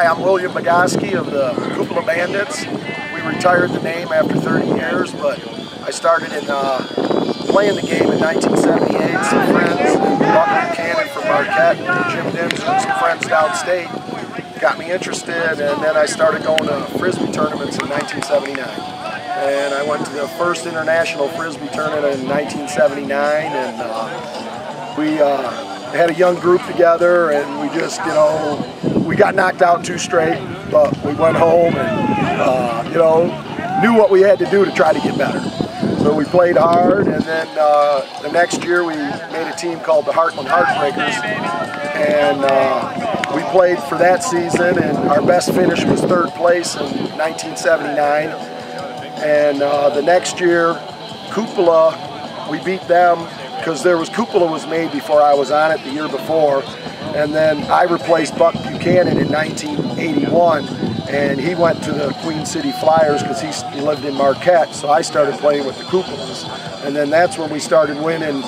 Hi, I'm William Begoske of the Cupola Bandits. We retired the name after 30 years, but I started in playing the game in 1978. Some friends, Buchanan from Marquette, Jim Dinson, and some friends downstate got me interested, and then I started going to Frisbee tournaments in 1979. And I went to the first international Frisbee tournament in 1979, and we had a young group together, and we just, we got knocked out 2 straight, but we went home and, knew what we had to do to try to get better. So we played hard, and then the next year we made a team called the Heartland Heartbreakers, and we played for that season, and our best finish was 3rd place in 1979. And the next year, Cupola, we beat them because Cupola was made before I was on it the year before, and then I replaced Buck Buchanan in 1981, and he went to the Queen City Flyers because he lived in Marquette, so I started playing with the Cupolas, and then that's when we started winning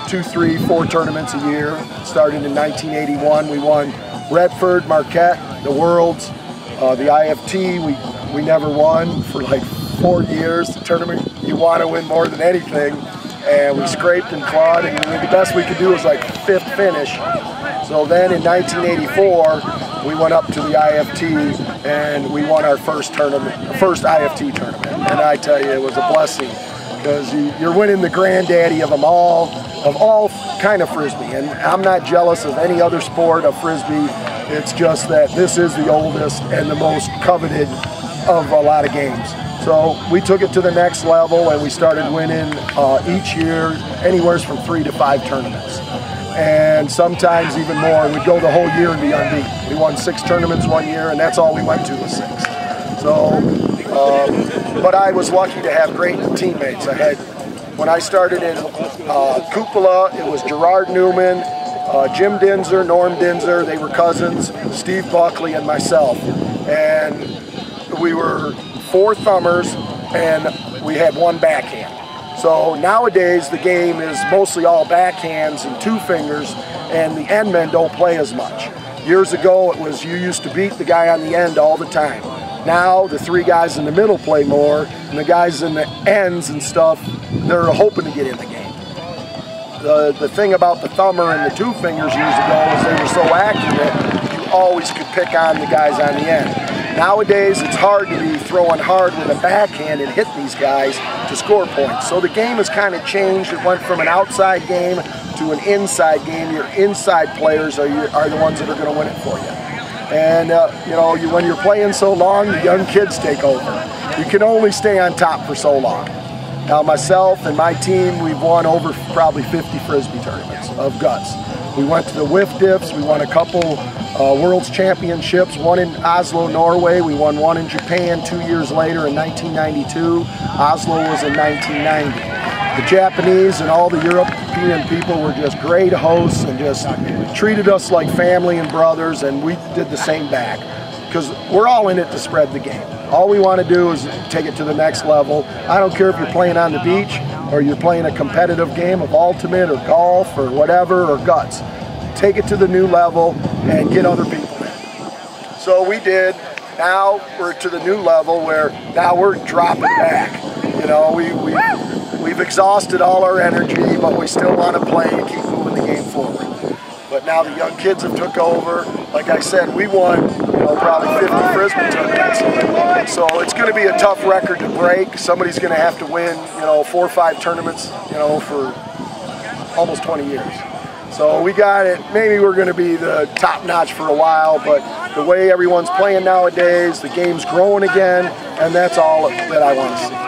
2, 3, 4 tournaments a year. Started in 1981, we won Redford, Marquette, the Worlds, the IFT, we never won for like 4 years. The tournament, you want to win more than anything, and we scraped and clawed, and the best we could do was like 5th finish. So then in 1984, we went up to the IFT, and we won our first IFT tournament. And I tell you, it was a blessing, because you're winning the granddaddy of them all kind of Frisbee. And I'm not jealous of any other sport of Frisbee. It's just that this is the oldest and the most coveted of a lot of games. So we took it to the next level, and we started winning each year anywhere from 3 to 5 tournaments, and sometimes even more. We'd go the whole year and be unbeaten. We won 6 tournaments one year, and that's all we went to was 6. So, but I was lucky to have great teammates. When I started in Cupola, it was Gerard Newman, Jim Dinser, Norm Dinser, they were cousins, Steve Buckley, and myself. And we were 4 thumbers, and we had 1 backhand. So nowadays the game is mostly all backhands and 2 fingers, and the end men don't play as much. Years ago it was you used to beat the guy on the end all the time. Now the 3 guys in the middle play more, and the guys in the ends and stuff, they're hoping to get in the game. The thing about the thumber and the 2 fingers years ago is they were so accurate, you always could pick on the guys on the end. Nowadays, it's hard to be throwing hard with a backhand and hit these guys to score points. So the game has kind of changed. It went from an outside game to an inside game. Your inside players are the ones that are going to win it for you. And, when you're playing so long, the young kids take over. You can only stay on top for so long. Now, myself and my team, we've won over probably 50 Frisbee tournaments of guts. We went to the WFDFs, we won a couple World Championships, one in Oslo, Norway. We won one in Japan 2 years later in 1992. Oslo was in 1990. The Japanese and all the European people were just great hosts and just treated us like family and brothers, and we did the same back, because we're all in it to spread the game. All we want to do is take it to the next level. I don't care if you're playing on the beach or you're playing a competitive game of ultimate or golf or whatever, or guts. Take it to the new level and get other people in. So we did. Now we're to the new level where now we're dropping back. We've exhausted all our energy, but we still want to play and keep moving the game forward. But now the young kids have took over. Like I said, we won probably 50 Frisbee tournaments. So it's going to be a tough record to break. Somebody's going to have to win, 4 or 5 tournaments, for almost 20 years. So we got it. Maybe we're going to be the top notch for a while, but the way everyone's playing nowadays, the game's growing again, and that's all that I want to see.